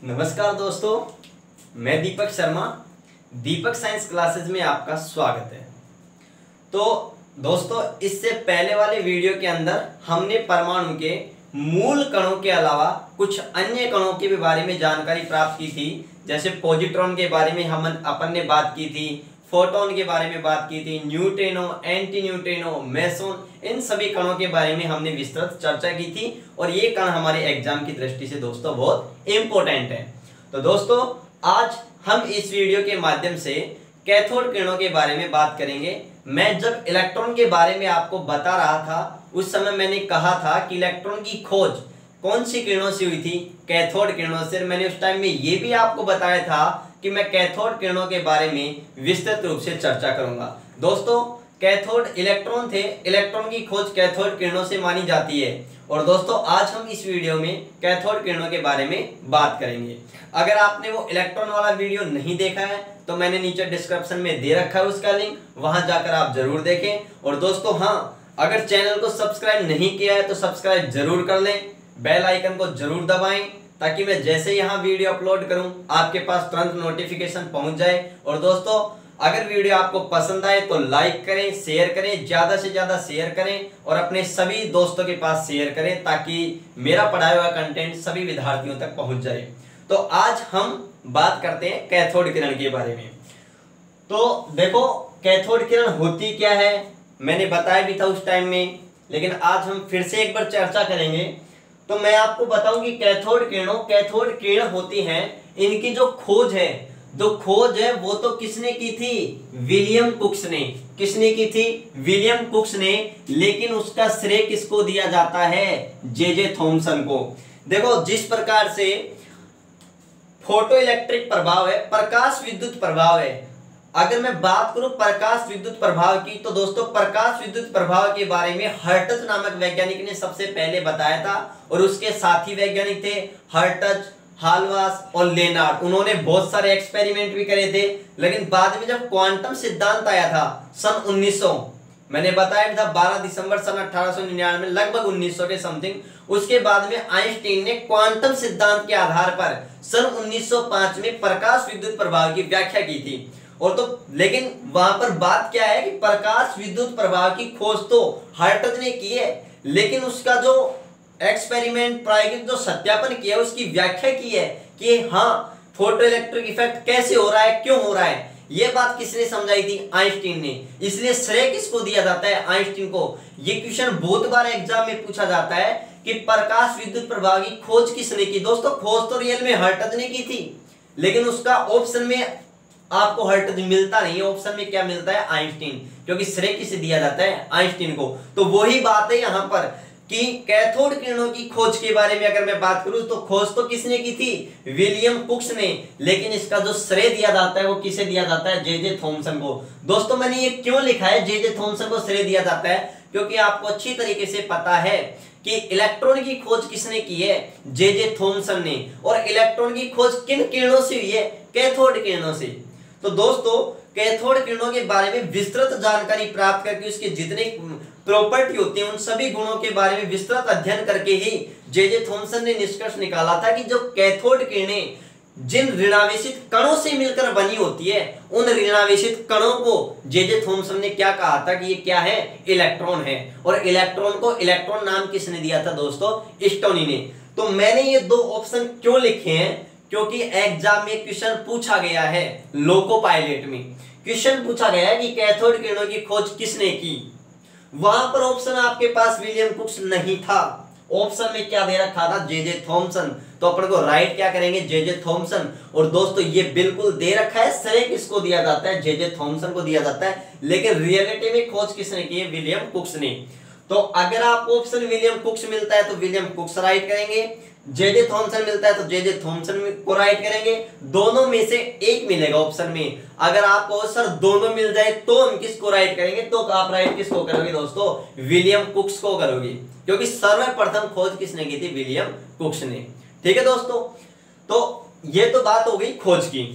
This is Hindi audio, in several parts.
नमस्कार दोस्तों, मैं दीपक शर्मा। दीपक साइंस क्लासेस में आपका स्वागत है। तो दोस्तों, इससे पहले वाले वीडियो के अंदर हमने परमाणु के मूल कणों के अलावा कुछ अन्य कणों के बारे में जानकारी प्राप्त की थी। जैसे पॉजिट्रॉन के बारे में अपन ने बात की थी, फोटोन के बारे में बात की थी, न्यूट्रिनो, एंटी न्यूट्रिनो, मेसोन, इन सभी कणों के बारे में हमने विस्तृत चर्चा की थी। और ये कण हमारे एग्जाम की दृष्टि से दोस्तों बहुत इंपॉर्टेंट है। तो दोस्तों, आज हम इस वीडियो के माध्यम से कैथोड किरणों के बारे में बात करेंगे। मैं जब इलेक्ट्रॉन के बारे में आपको बता रहा था, उस समय मैंने कहा था कि इलेक्ट्रॉन की खोज कौन सी किरणों से हुई थी? कैथोड किरणों से। मैंने उस टाइम में ये भी आपको बताया था कि मैं कैथोड किरणों के बारे में विस्तृत रूप से चर्चा करूंगा। दोस्तों, कैथोड इलेक्ट्रॉन थे, इलेक्ट्रॉन की खोज कैथोड किरणों से मानी जाती है। और दोस्तों, आज हम इस वीडियो में कैथोड किरणों के बारे में बात करेंगे। अगर आपने वो इलेक्ट्रॉन वाला वीडियो नहीं देखा है तो मैंने नीचे डिस्क्रिप्शन में दे रखा है उसका लिंक, वहां जाकर आप जरूर देखें। और दोस्तों, हाँ, अगर चैनल को सब्सक्राइब नहीं किया है तो सब्सक्राइब जरूर कर लें, बेल आइकन को जरूर दबाएं ताकि मैं जैसे यहाँ वीडियो अपलोड करूं आपके पास तुरंत नोटिफिकेशन पहुंच जाए। और दोस्तों, अगर वीडियो आपको पसंद आए तो लाइक करें, शेयर करें, ज्यादा से ज्यादा शेयर करें और अपने सभी दोस्तों के पास शेयर करें ताकि मेरा पढ़ाया हुआ कंटेंट सभी विद्यार्थियों तक पहुंच जाए। तो आज हम बात करते हैं कैथोड किरण के बारे में। तो देखो, कैथोड किरण होती क्या है मैंने बताया भी था उस टाइम में, लेकिन आज हम फिर से एक बार चर्चा करेंगे। तो मैं आपको बताऊं कि कैथोड किरण होती हैं, इनकी जो खोज है वो तो किसने की थी? विलियम कुक्स ने। किसने की थी? विलियम कुक्स ने। लेकिन उसका श्रेय किसको दिया जाता है? जे थॉमसन को। देखो, जिस प्रकार से फोटो इलेक्ट्रिक प्रभाव है, प्रकाश विद्युत प्रभाव है। अगर मैं बात करूं प्रकाश विद्युत प्रभाव की, तो दोस्तों प्रकाश विद्युत प्रभाव के बारे में हर्ट्ज नामक वैज्ञानिक ने सबसे पहले बताया था। और उसके साथी वैज्ञानिक थे हर्ट्ज, हाल्वास और लेनार्ड। उन्होंने बहुत सारे एक्सपेरिमेंट भी करे थे। लेकिन बाद में जब क्वांटम सिद्धांत आया था सन 1900, मैंने बताया था 12 दिसंबर सन 1899, लगभग 1900 के समथिंग, उसके बाद में आइंस्टीन ने क्वांटम सिद्धांत के आधार पर सन 1905 में प्रकाश विद्युत प्रभाव की व्याख्या की थी। और तो लेकिन वहां पर बात क्या है कि प्रकाश विद्युत प्रभाव की खोज तो हर्ट्ज ने की है, लेकिन उसका जो एक्सपेरिमेंट, प्रायोगिक जो सत्यापन किया, उसकी व्याख्या की है कि हाँ, फोटो इलेक्ट्रिक इफेक्ट कैसे हो रहा है, क्यों हो रहा है। ये बात किसने समझाई थी? आइंस्टीन ने। इसलिए श्रेय किसको दिया जाता है? आइंस्टीन को। ये क्वेश्चन बहुत बार एग्जाम में पूछा जाता है कि प्रकाश विद्युत प्रभाव की खोज किसने की। दोस्तों, खोज तो रियल में हर्ट्ज ने की थी, लेकिन उसका ऑप्शन में आपको हर्ट्ज मिलता नहीं है। ऑप्शन में क्या मिलता है? आइंस्टीन। क्योंकि श्रेय किसे दिया जाता है? आइंस्टीन को। तो वही बात है यहाँ पर कि कैथोड किरणों की खोज के बारे में अगर मैं बात करूं तो खोज तो किसने की थी? विलियम कुक्स ने। लेकिन इसका जो श्रेय दिया जाता है वो किसे दिया जाता है? जे थॉमसन को। दोस्तों, मैंने ये क्यों लिखा है जे थॉमसन को श्रेय दिया जाता है? क्योंकि आपको अच्छी तरीके से पता है कि इलेक्ट्रॉन की खोज किसने की है? जे थॉमसन ने। और इलेक्ट्रॉन की खोज किन किरणों से हुई है? कैथोड किरणों से। तो दोस्तों, कैथोड किरणों के बारे में विस्तृत जानकारी प्राप्त करके उसके जितने प्रॉपर्टी होती हैं, उन सभी गुणों के बारे में विस्तृत अध्ययन करके ही जे थॉमसन ने निष्कर्ष निकाला था कि जो कैथोड किरणें जिन ऋणावेशित कणों से मिलकर बनी होती है, उन ऋणावेशित कणों को जे थॉमसन ने क्या कहा था कि ये क्या है? इलेक्ट्रॉन है। और इलेक्ट्रॉन को इलेक्ट्रॉन नाम किसने दिया था? दोस्तों, स्टोनी ने। तो मैंने ये दो ऑप्शन क्यों लिखे हैं? क्योंकि एग्जाम में क्वेश्चन पूछा गया है, लोको पायलट में क्वेश्चन पूछा गया है कि कैथोड किरणों की खोज किसने की। वहां पर ऑप्शन आपके पास विलियम कुक्स नहीं था। ऑप्शन में क्या दे रखा था? J Thomson. तो अपन को राइट क्या करेंगे? J Thomson. और दोस्तों, ये बिल्कुल दे रखा है, श्रेय किसको दिया जाता है? जे थॉमसन को दिया जाता है। लेकिन रियलिटी में खोज किसने की है? विलियम कुक्स ने। तो अगर आपको ऑप्शन विलियम कुक्स मिलता है तो विलियम कुक्स राइट करेंगे, जे थॉमसन मिलता है तो जे थॉमसन को राइट करेंगे। दोनों में से एक मिलेगा ऑप्शन में। अगर आपको सर दोनों मिल जाए तो हम किसको राइट करेंगे? तो आप राइट किसको करोगे दोस्तों? विलियम कुक्स को करोगे, क्योंकि सर्वप्रथम खोज किसने की थी? विलियम कुक्स ने। ठीक है दोस्तों, तो ये तो बात हो गई खोज की।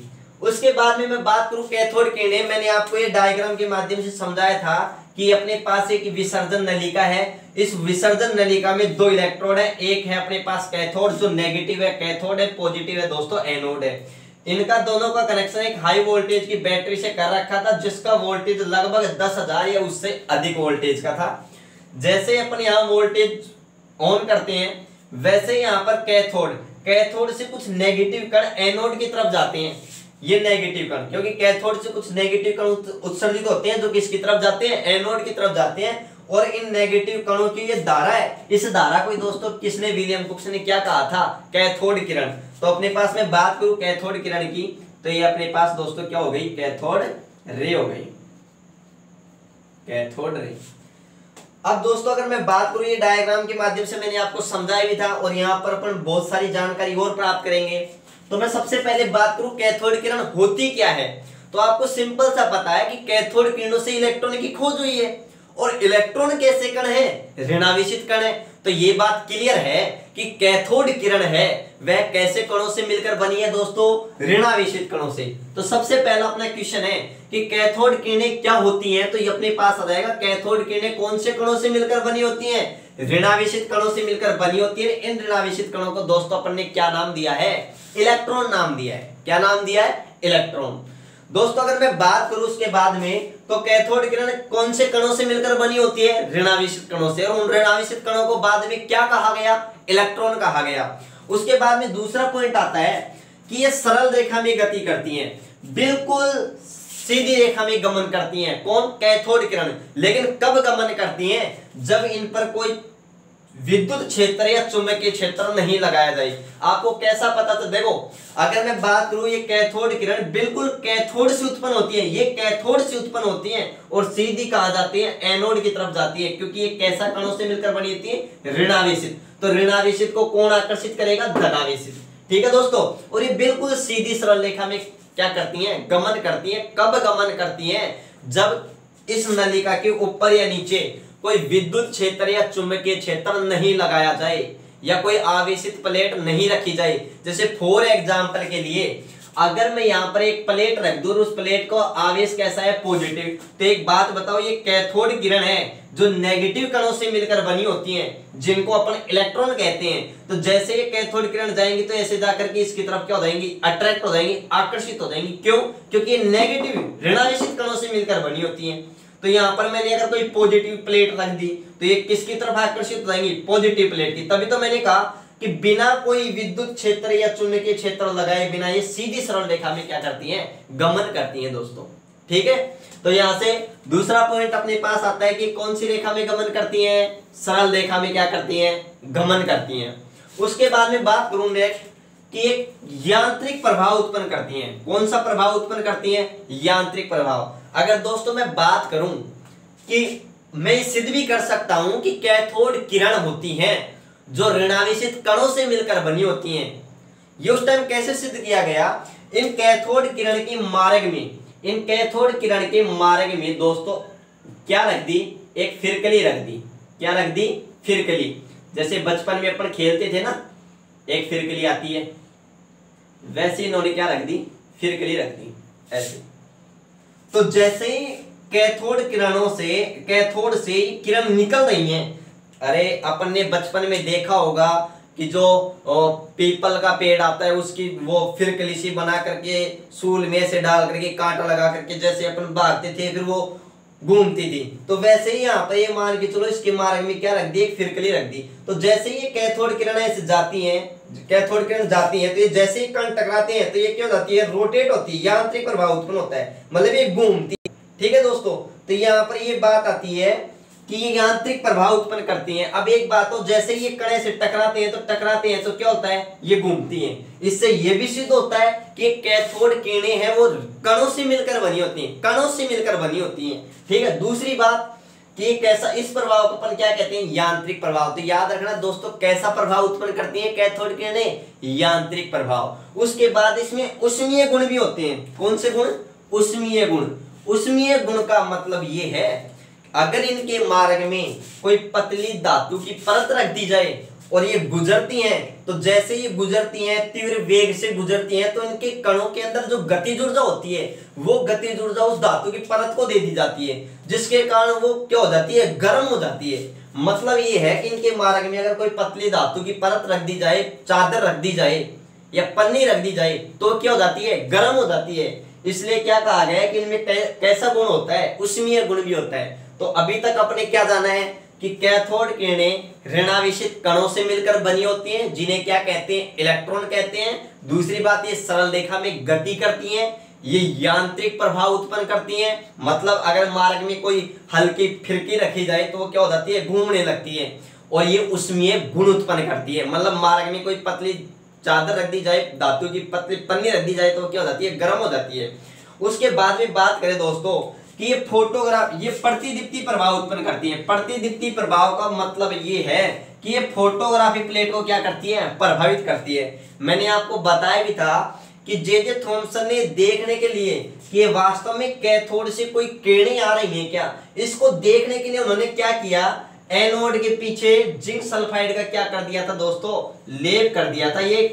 उसके बाद में मैं बात करूं कैथोड किरणें, मैंने आपको ये डायग्राम के माध्यम से समझाया था कि अपने पास एक विसर्जन नलिका है, इस विसर्जन नलिका में दो इलेक्ट्रोड है, एक है अपने पास कैथोड जो नेगेटिव है, कैथोड है पॉजिटिव है दोस्तों एनोड है। इनका दोनों का कनेक्शन एक हाई वोल्टेज की बैटरी से कर रखा था जिसका वोल्टेज लगभग 10,000 या उससे अधिक वोल्टेज का था। जैसे अपन यहाँ वोल्टेज ऑन करते हैं वैसे यहाँ पर कैथोड से कुछ नेगेटिव कण एनोड की तरफ जाते हैं, ये नेगेटिव कण, क्योंकि कैथोड से कुछ नेगेटिव कण उत्सर्जित होते हैं जो किसकी तरफ जाते हैं, एनोड की तरफ जाते हैं। और इन नेगेटिव कणों की ये धारा है, इस धारा को दोस्तों किसने, विलियम कुक्स ने क्या कहा था, कैथोड किरण। तो अपने पास में बात करूं कैथोड किरण की तो ये अपने पास दोस्तों क्या हो गई, कैथोड रे हो गई, कैथोड रे। अब दोस्तों अगर मैं बात करूं ये डायग्राम के माध्यम से मैंने आपको समझाया भी था और यहाँ पर अपन बहुत सारी जानकारी और प्राप्त करेंगे। तो मैं सबसे पहले बात करूं कैथोड किरण होती क्या है, तो आपको सिंपल सा पता है कि कैथोड किरणों से इलेक्ट्रॉन की खोज हुई है और इलेक्ट्रॉन कैसे कण है, ऋणावेशित कण है। तो ये बात क्लियर है कि कैथोड किरण है वह कैसे कणों से मिलकर बनी है दोस्तों, ऋणावेशित कणों से। तो सबसे पहला अपना क्वेश्चन है कि कैथोड किरणें क्या होती हैं, तो ये अपने पास आ जाएगा कैथोड किरणें कौन से कणों से मिलकर बनी होती हैं, ऋणावेशित कणों से मिलकर बनी होती है। इन ऋणावेशित कणों को दोस्तों अपन ने क्या नाम दिया है, इलेक्ट्रॉन नाम दिया है। क्या नाम दिया है, इलेक्ट्रॉन। दोस्तों अगर मैं बात करूं उसके बाद में तो कैथोड किरण कौन से कणों से मिलकर बनी होती है, ऋणावेशित कणों से, और उन ऋणावेशित कणों को बाद में क्या कहा गया, इलेक्ट्रॉन कहा गया। उसके बाद में दूसरा पॉइंट आता है कि ये सरल रेखा में गति करती हैं, बिल्कुल सीधी रेखा में गमन करती हैं, कौन, कैथोड किरण। लेकिन कब गमन करती हैं, जब इन पर कोई विद्युत क्षेत्र या चुंबकीय क्षेत्र नहीं लगाया जाए। आपको कैसा पता, तो देखो अगर मैं बात करूं ये कैथोड किरण बिल्कुल कैथोड से उत्पन्न होती है, ये कैथोड से उत्पन्न होती है और सीधी कहां जाती है, एनोड की तरफ जाती है, क्योंकि ये कैसा कणों से मिलकर बनी होती है, ऋणावेशित। तो ऋणावेशित को कौन आकर्षित करेगा, धनावेशित। ठीक है दोस्तों, और ये बिल्कुल सीधी सरल रेखा में क्या करती है, गमन करती है। कब गमन करती है, जब इस नलिका के ऊपर या नीचे कोई विद्युत क्षेत्र या चुंबकीय क्षेत्र नहीं लगाया जाए या कोई आवेशित प्लेट नहीं रखी जाए। जैसे फॉर एग्जांपल के लिए अगर मैं यहाँ पर एक प्लेट रख दूं, उस प्लेट को आवेश कैसा है, पॉजिटिव। तो एक बात बताओ, ये कैथोड किरण है जो नेगेटिव कणों से मिलकर बनी होती हैं जिनको अपन इलेक्ट्रॉन कहते हैं। तो जैसे ये कैथोड किरण जाएंगी तो ऐसे जाकर के इसकी तरफ क्या हो जाएंगी, अट्रैक्ट हो जाएंगी, आकर्षित हो जाएंगी। क्यों, क्योंकि ये नेगेटिव ऋणावेशित कणों से मिलकर बनी होती हैं। तो यहाँ पर मैंने अगर कोई पॉजिटिव प्लेट रख दी तो ये किसकी तरफ आकर्षित हो जाएंगी, पॉजिटिव प्लेट की। तभी तो मैंने कहा कि बिना कोई विद्युत क्षेत्र या चुंबकीय क्षेत्र लगाए बिना ये सीधी सरल रेखा में क्या करती हैं, गमन करती हैं दोस्तों। ठीक है, तो यहाँ से दूसरा पॉइंट अपने पास आता है कि कौन सी रेखा में गमन करती हैं, सरल रेखा में क्या करती हैं, गमन करती हैं। उसके बाद में बात करूं नेक्स्ट कि एक यांत्रिक प्रभाव उत्पन्न करती हैं। कौन सा प्रभाव उत्पन्न करती हैं, यांत्रिक प्रभाव। अगर दोस्तों मैं बात करूं कि मैं सिद्ध भी कर सकता हूं कि कैथोड किरण होती हैं जो ऋणावेशित कणों से मिलकर बनी होती हैं। ये उस टाइम कैसे सिद्ध किया गया, इन कैथोड किरण के मार्ग में, इन कैथोड किरण के मार्ग में दोस्तों क्या रख दी, एक फिरकली रख दी। क्या रख दी, फिरकली। जैसे बचपन में अपन खेलते थे ना, एक फिरकली आती है, वैसे इन्होंने क्या रख दी, फिरकली रख दी ऐसे। तो जैसे ही कैथोड से किरण निकल रही हैं, अरे अपन ने बचपन में देखा होगा कि जो पीपल का पेड़ आता है उसकी वो फिरकली सी बना करके सूल में से डाल करके कांटा लगा करके जैसे अपन भागते थे फिर वो घूमती थी। तो वैसे ही यहाँ पर ये मान के चलो इसके मार्ग में क्या रख दी, एक फिरकली रख दी। तो जैसे ही ये कैथोड किरण ऐसे जाती हैं, कैथोड किरण जाती है तो ये जैसे ही कण टकराते हैं तो ये क्या होती है, रोटेट होती है, यांत्रिक प्रभाव उत्पन्न होता है, मतलब ये घूमती है। ठीक है दोस्तों, तो यहाँ पर ये बात आती है कि ये यांत्रिक प्रभाव उत्पन्न करती हैं। अब एक बात हो, जैसे ये कण से टकराते हैं तो क्या होता है, ये घूमती हैं। इससे ये भी सिद्ध होता है कि कैथोड किरणें हैं वो कणों से मिलकर बनी होती हैं, कणों से मिलकर बनी होती हैं। ठीक है, दूसरी बात कि कैसा, इस प्रभाव को अपन क्या कहते हैं, यांत्रिक प्रभाव। तो याद रखना दोस्तों, कैसा प्रभाव उत्पन्न करती है कैथोड किरणें, यांत्रिक प्रभाव। उसके बाद इसमें उष्मीय गुण भी होते हैं। कौन से गुण, उष्मीय गुण। उष्मीय गुण का मतलब ये है, अगर इनके मार्ग में कोई पतली धातु की परत रख दी जाए और ये गुजरती हैं, तो जैसे ये गुजरती हैं तीव्र वेग से गुजरती हैं, तो इनके कणों के अंदर जो गतिज ऊर्जा होती है वो गतिज ऊर्जा उस धातु की परत को दे दी जाती है, जिसके कारण वो क्या हो जाती है, गर्म हो जाती है। मतलब ये है कि इनके मार्ग में अगर कोई पतली धातु की परत रख दी जाए, चादर रख दी जाए या पन्नी रख दी जाए तो क्या हो जाती है, गर्म हो जाती है। इसलिए क्या कहा गया है कि इनमें कैसा गुण होता है, उष्मीय गुण भी होता है। तो अभी तक अपने क्या जाना है कि कैथोड किरणें ऋणावेशित कणों से मिलकर बनी होती हैं, जिन्हें क्या कहते हैं, इलेक्ट्रॉन कहते हैं। दूसरी बात, ये सरल रेखा में गति करती हैं, ये यांत्रिक प्रभाव उत्पन्न करती हैं। मतलब अगर मार्ग में कोई हल्की फिरकी रखी जाए तो वो क्या हो जाती है, घूमने लगती है। और ये उष्मीय गुण उत्पन्न करती है, मतलब मार्ग में कोई पतली चादर रख दी जाए, धातु की पतली पन्नी रख दी जाए तो क्या हो जाती है, गर्म हो जाती है। उसके बाद में बात करें दोस्तों कि ये फोटोग्राफ, ये प्रतिदीप्ति प्रभाव उत्पन्न करती है। प्रतिदीप्ति प्रभाव का मतलब ये है कि ये फोटोग्राफी प्लेट को क्या करती है, प्रभावित करती है। मैंने आपको बताया भी था कि जे थॉमसन ने देखने के लिए कि वास्तव में कैथोड से कोई किरणें आ रही हैं क्या, इसको देखने के लिए उन्होंने क्या किया, एनोड के पीछे जिंक सल्फाइड का क्या कर दिया था दोस्तों, लेप कर दिया था। ये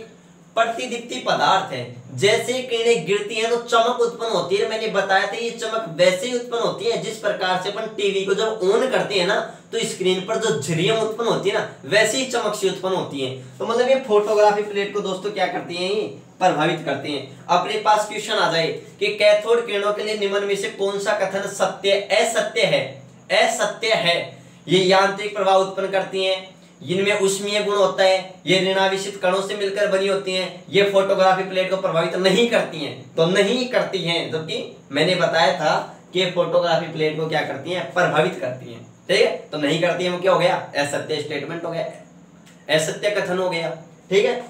प्रतिदीप्ति पदार्थ है, जैसे किरणें गिरती हैं तो चमक उत्पन्न होती है। मैंने बताया था ये चमक वैसे ही उत्पन्न होती है जिस प्रकार से अपन टीवी को जब ऑन करते हैं ना तो स्क्रीन पर जो झिरियां उत्पन्न होती है ना, वैसे ही चमक सी उत्पन्न होती है। तो मतलब ये फोटोग्राफी प्लेट को दोस्तों क्या करती है, प्रभावित करते हैं। अपने पास क्वेश्चन आ जाए कि कैथोड किरणों के लिए निम्न में से कौन सा कथन सत्य असत्य है, असत्य है। ये यांत्रिक प्रभाव उत्पन्न करती हैं, इनमें उष्मीय गुण होता है, ये ऋणावेशित कणों से मिलकर बनी होती हैं, ये फोटोग्राफी प्लेट को प्रभावित नहीं करती हैं, तो नहीं करती हैं। जबकि मैंने बताया था कि फोटोग्राफी प्लेट को क्या करती हैं, प्रभावित करती हैं। ठीक है, तो नहीं करती है, वो क्या हो गया, असत्य स्टेटमेंट हो गया, असत्य कथन हो गया। ठीक है,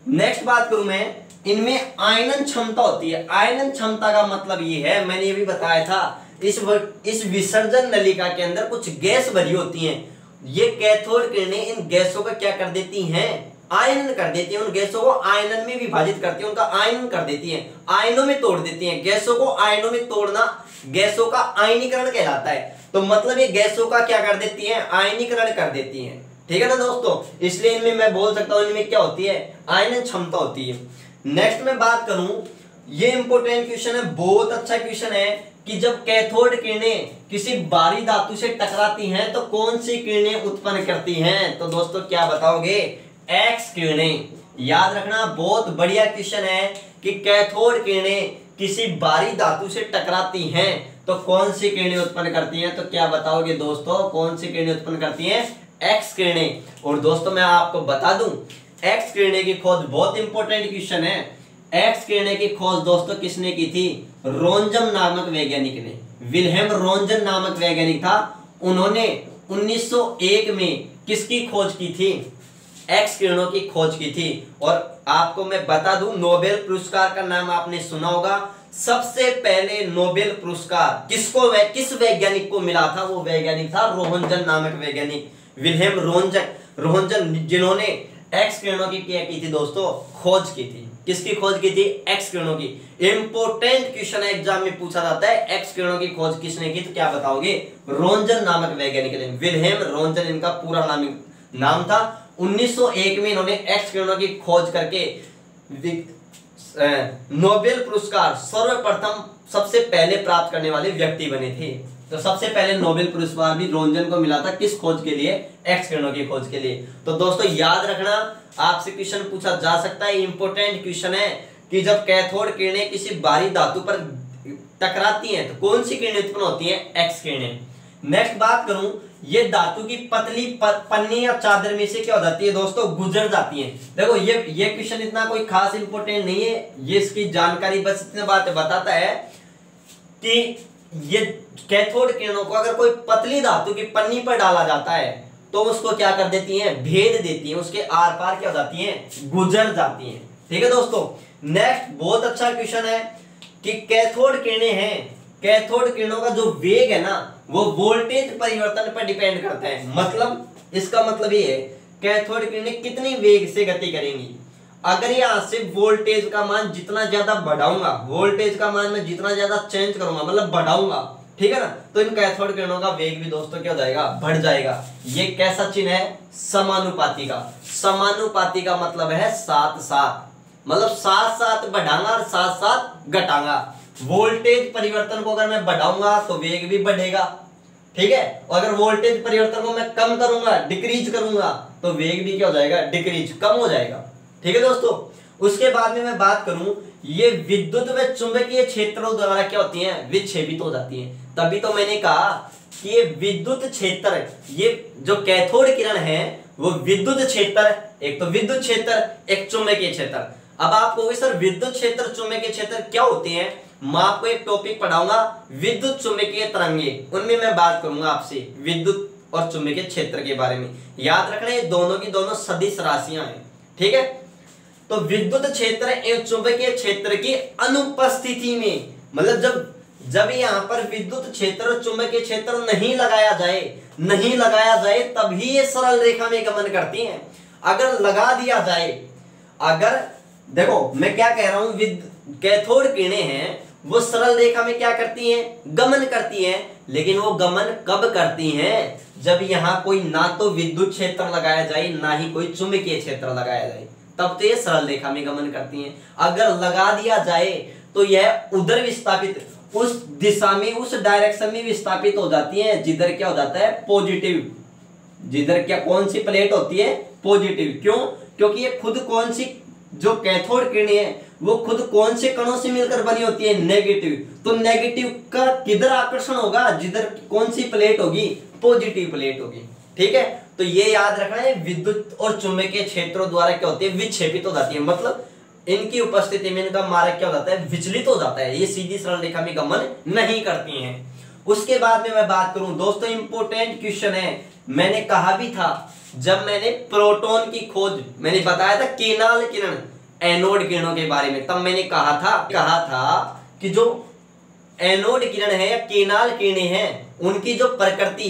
नेक्स्ट बात करूं मैं, इनमें आयनन क्षमता होती है। आयनन क्षमता का मतलब ये है, मैंने ये भी बताया था, इस विसर्जन नलिका के अंदर कुछ गैस भरी होती हैं। ये कैथोड किरणें इन गैसों का क्या कर देती हैं, आयनन कर देती हैं। उन गैसों को आयनन में विभाजित करती हैं, उनका आयनन कर देती हैं, आयनों में तोड़ देती हैं। गैसों को आयनों में तोड़ना गैसों का आयनीकरण कहलाता है। तो मतलब ये गैसों का क्या कर देती हैं, आयनीकरण कर देती हैं। ठीक है ना दोस्तों, इसलिए इनमें मैं बोल सकता हूं इनमें क्या होती है, आयनन क्षमता होती है। नेक्स्ट में बात करूं, ये इंपोर्टेंट क्वेश्चन है, बहुत अच्छा क्वेश्चन है कि जब कैथोड किरणें किसी भारी धातु से टकराती हैं तो कौन सी किरणें उत्पन्न करती हैं। तो दोस्तों क्या बताओगे, एक्स किरणें। याद रखना, बहुत बढ़िया क्वेश्चन है कि कैथोड किरणें किसी भारी धातु से टकराती हैं तो कौन सी किरणें उत्पन्न करती हैं। तो क्या बताओगे दोस्तों, कौन सी किरणें उत्पन्न करती हैं, एक्स किरणें। और दोस्तों मैं आपको बता दूं, एक्स किरणें की खोज बहुत इंपॉर्टेंट क्वेश्चन है। एक्स किरणें की खोज दोस्तों किसने की थी, रोंजन नामक वैज्ञानिक ने, विल्हेम रोंजन नामक वैज्ञानिक था। उन्होंने 1901 में किसकी खोज की थी, एक्स किरणों की खोज की थी। और आपको मैं बता दूं, नोबेल पुरस्कार का नाम आपने सुना होगा। सबसे पहले नोबेल पुरस्कार किसको, किस वैज्ञानिक को मिला था, वो वैज्ञानिक था रोंजन नामक वैज्ञानिक, विल्हेम रोंजन, जिन्होंने एक्स किरणों की क्या की थी दोस्तों, खोज की थी। किसकी खोज की थी, एक्स किरणों की। इंपोर्टेंट क्वेश्चन एग्जाम में पूछा जाता है, एक्स किरणों की खोज किसने की, तो क्या बताओगे, रोंजन नामक वैज्ञानिक ने, विल्हेम रोंजन इनका पूरा नाम था। 1901 में इन्होंने एक्स किरणों की खोज करके नोबेल पुरस्कार सर्वप्रथम सबसे पहले प्राप्त करने वाले व्यक्ति बने थे। तो सबसे पहले नोबेल पुरस्कार भी रोंजन को मिला था, किस खोज के लिए, एक्स किरणों की खोज के लिए। तो दोस्तों याद रखना, आपसे क्वेश्चन पूछा जा सकता है, इंपॉर्टेंट क्वेश्चन है कि जब कैथोड किरणें किसी भारी धातु पर टकराती हैं तो कौन सी किरणें उत्पन्न होती हैं, एक्स किरणें। नेक्स्ट बात करूं, ये धातु की पतली पन्नी या चादर में से क्या हो जाती है दोस्तों, गुजर जाती है। देखो ये क्वेश्चन इतना कोई खास इंपॉर्टेंट नहीं है, ये इसकी जानकारी बस इतनी बात बताता है कि ये कैथोड किरणों को अगर कोई पतली धातु की पन्नी पर डाला जाता है तो उसको क्या कर देती हैं, भेद देती हैं, उसके आर पार क्या हो जाती हैं, गुजर जाती हैं। ठीक है दोस्तों, नेक्स्ट बहुत अच्छा क्वेश्चन है कि कैथोड किरणें हैं, कैथोड किरणों का जो वेग है ना वो वोल्टेज परिवर्तन पर डिपेंड करता है। मतलब इसका मतलब ये है कैथोड किरणें कितनी वेग से गति करेंगी। अगर यहां से वोल्टेज का मान जितना ज्यादा बढ़ाऊंगा, वोल्टेज का मान मैं जितना ज्यादा चेंज करूंगा, मतलब बढ़ाऊंगा, ठीक है ना। तो इन कैथोड किरणों का वेग भी दोस्तों क्या हो जाएगा, बढ़ जाएगा। ये कैसा चिन्ह है, समानुपाती का। समानुपाती का मतलब है साथ साथ, मतलब साथ साथ बढ़ाऊंगा और साथ साथ घटाऊंगा। वोल्टेज परिवर्तन को अगर मैं बढ़ाऊंगा तो वेग भी बढ़ेगा, ठीक है। और अगर वोल्टेज परिवर्तन को मैं कम करूंगा, डिक्रीज करूंगा, तो वेग भी क्या हो जाएगा, डिक्रीज, कम हो जाएगा, ठीक है दोस्तों। उसके बाद में मैं बात करूं, ये विद्युत व चुंबकीय क्षेत्रों द्वारा क्या होती हैं, विक्षेपित हो जाती हैं। तभी तो मैंने कहा कि ये विद्युत क्षेत्र, ये जो कैथोड किरण है वो विद्युत क्षेत्र, एक तो विद्युत क्षेत्र, एक चुंबकीय क्षेत्र। अब आप कहोगे सर विद्युत क्षेत्र चुंबकीय क्षेत्र क्या होते हैं, मैं आपको एक टॉपिक पढ़ाऊंगा विद्युत चुंबकीय तरंगे, उनमें मैं बात करूंगा आपसे विद्युत और चुंबकीय क्षेत्र के बारे में। याद रखना ये दोनों की दोनों सदिश राशियां हैं, ठीक है। तो विद्युत क्षेत्र एवं चुंबकीय क्षेत्र की अनुपस्थिति में, मतलब जब यहाँ पर विद्युत क्षेत्र और चुंबकीय क्षेत्र नहीं लगाया जाए तभी ये सरल रेखा में गमन करती हैं। अगर लगा दिया जाए, अगर देखो मैं क्या कह रहा हूं, कैथोड किरणें हैं वो सरल रेखा में क्या करती हैं, गमन करती हैं। लेकिन वो गमन कब करती हैं, जब यहाँ कोई ना तो विद्युत क्षेत्र लगाया जाए ना ही कोई चुंबकीय क्षेत्र लगाया जाए, तब तो ये सरल रेखा में गमन करती हैं। अगर लगा दिया जाए तो यह उधर विस्थापित, उस दिशा में, उस डायरेक्शन में विस्थापित हो जाती हैं जिधर क्या हो जाता है, पॉजिटिव, जिधर क्या कौन सी प्लेट होती है, पॉजिटिव। क्यों, क्योंकि ये खुद कौन सी, जो कैथोड किरणें हैं वो खुद कौन से कणों से मिलकर बनी होती है, नेगेटिव। तो नेगेटिव का किधर आकर्षण होगा, जिधर कौन सी प्लेट होगी, पॉजिटिव प्लेट होगी, ठीक है। तो ये याद रखना है, विद्युत और चुंबकीय क्षेत्रों द्वारा क्या होती है, विक्षेपित हो जाती है, मतलब इनकी उपस्थिति में इनका मार्ग क्या हो जाता है, विचलित हो जाता है, ये सीधी सरल रेखा में गमन नहीं करती हैं। उसके बाद में मैं बात करूं दोस्तों, इंपोर्टेंट क्वेश्चन है, मैंने कहा भी था जब मैंने प्रोटॉन की खोज, मैंने बताया था केनाल किरण, एनोड किरणों के बारे में, तब मैंने कहा था कि जो एनोड किरण है या केनाल किरणें हैं उनकी जो प्रकृति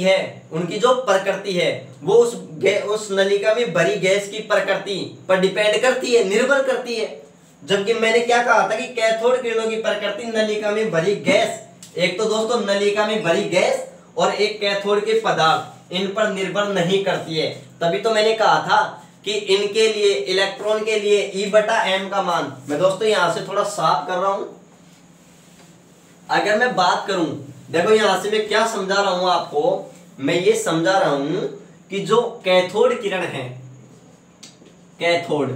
है वो उस नलिका में भरी गैस की प्रकृति पर डिपेंड करती है, निर्भर करती है। जबकि मैंने क्या कहा था कि कैथोड किरणों की प्रकृति नलिका में भरी गैस, एक तो दोस्तों नलिका में भरी गैस और एक कैथोड के पदार्थ, इन पर निर्भर नहीं करती है। तभी तो मैंने कहा था कि इनके लिए, इलेक्ट्रॉन के लिए E/m का मान, मैं दोस्तों यहां से थोड़ा साफ कर रहा हूं। अगर मैं बात करूं, देखो यहां से मैं क्या समझा रहा हूं आपको, मैं ये समझा रहा हूं कि जो कैथोड किरण है, कैथोड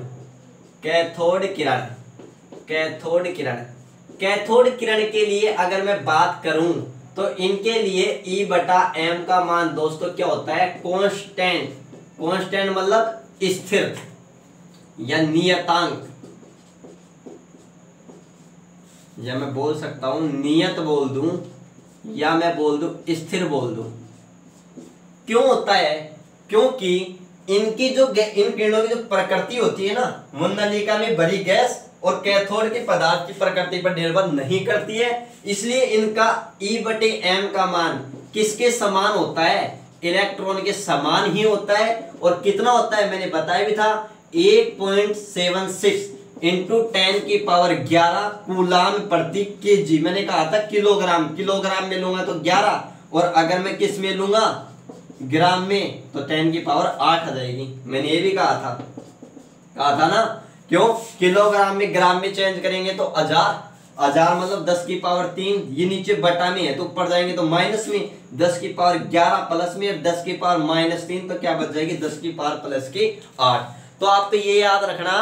किरण के लिए अगर मैं बात करूं तो इनके लिए E/m का मान दोस्तों क्या होता है, कांस्टेंट मतलब स्थिर या नियतांक, या मैं बोल सकता हूं नियत बोल दूं या मैं बोल दूं स्थिर बोल दूं। क्यों होता है, क्योंकि इनकी जो इन किरणों की जो प्रकृति होती है ना, वो नलिका में भरी गैस और कैथोड के पदार्थ की प्रकृति पर निर्भर नहीं करती है, इसलिए इनका E/m का मान किसके समान होता है, इलेक्ट्रॉन के समान ही होता है। और कितना होता है मैंने बताया भी था, 8.76 इंटू 10⁻11 कूलाम प्रति केजी। मैंने कहा था किलोग्राम में लूंगा तो 11, और अगर मैं किस में लूंगा, ग्राम में, तो 10⁸ आ जाएगी। मैंने ये भी कहा था ना, क्यों, किलोग्राम में ग्राम में चेंज करेंगे तो हजार मतलब 10⁻3, ये नीचे बटा में है तो ऊपर जाएंगे तो माइनस में, 10⁻11 प्लस में, और 10⁻−3 तो क्या बच जाएगी, 10⁻+8। तो आप तो ये याद रखना,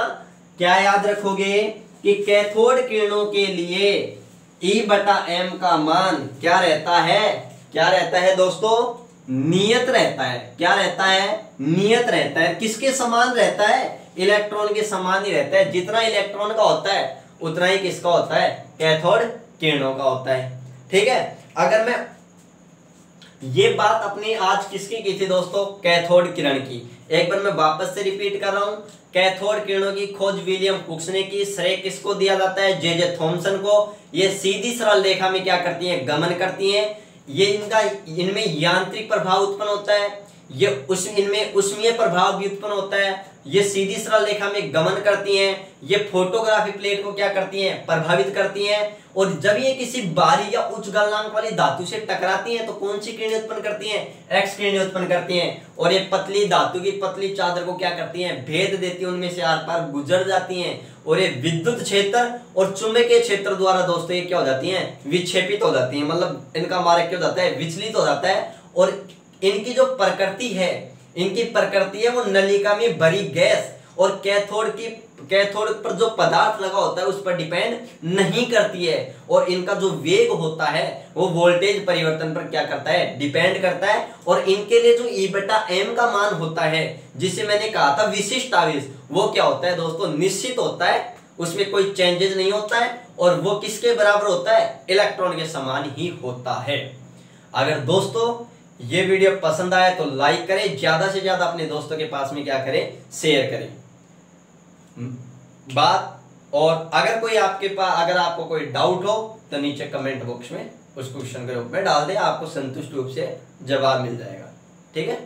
क्या याद रखोगे कि कैथोड किरणों के लिए E/m का मान क्या रहता है दोस्तों, नियत रहता है। क्या रहता है, नियत रहता है। किसके समान रहता है, इलेक्ट्रॉन के समान ही रहता है। जितना इलेक्ट्रॉन का होता है उतना ही किसका होता है, कैथोड किरणों का होता है, ठीक है। अगर मैं ये बात अपनी आज किसकी की थी दोस्तों, कैथोड किरण की, एक बार मैं वापस से रिपीट कर रहा हूं। कैथोड किरणों की खोज विलियम हुक्स ने की, श्रेय किसको दिया जाता है, जे थॉमसन को। ये सीधी सरल रेखा में क्या करती हैं, गमन करती हैं। ये इनमें यांत्रिक प्रभाव उत्पन्न होता है, ये इनमें ऊष्मीय प्रभाव भी उत्पन्न होता है, ये सीधी सरल रेखा में गमन करती हैं, ये फोटोग्राफी प्लेट को क्या करती हैं, प्रभावित करती हैं। और जब ये किसी भारी या उच्च गलनांक वाली धातु से टकराती हैं तो कौन सी किरणें उत्पन्न करती हैं, एक्स किरणें उत्पन्न करती हैं। और ये पतली धातु की पतली चादर को क्या करती हैं, भेद देती हैं, उनमें से आर पार गुजर जाती हैं। और ये विद्युत क्षेत्र और चुंबकीय क्षेत्र द्वारा दोस्तों ये क्या हो जाती हैं, विक्षेपित हो जाती हैं, मतलब इनका मार्ग क्या हो जाता है, विचलित हो जाता है। और इनकी जो प्रकृति है, इनकी प्रकृति है वो नलिका में भरी गैस और कैथोड पर जो पदार्थ लगा होता है उस पर डिपेंड नहीं करती है। और इनका जो वेग होता है वो वोल्टेज परिवर्तन पर क्या करता है, डिपेंड करता है। और इनके लिए जो E/M का मान होता है, जिसे मैंने कहा था विशिष्ट आवेश, वो क्या होता है दोस्तों, निश्चित होता है, उसमें कोई चेंजेस नहीं होता है। और वो किसके बराबर होता है, इलेक्ट्रॉन के समान ही होता है। अगर दोस्तों ये वीडियो पसंद आए तो लाइक करें, ज्यादा से ज्यादा अपने दोस्तों के पास में क्या करें, शेयर करें बात। और अगर कोई आपके पास, अगर आपको कोई डाउट हो तो नीचे कमेंट बॉक्स में उस क्वेश्चन के रूप में डाल दें, आपको संतुष्ट रूप से जवाब मिल जाएगा। ठीक है।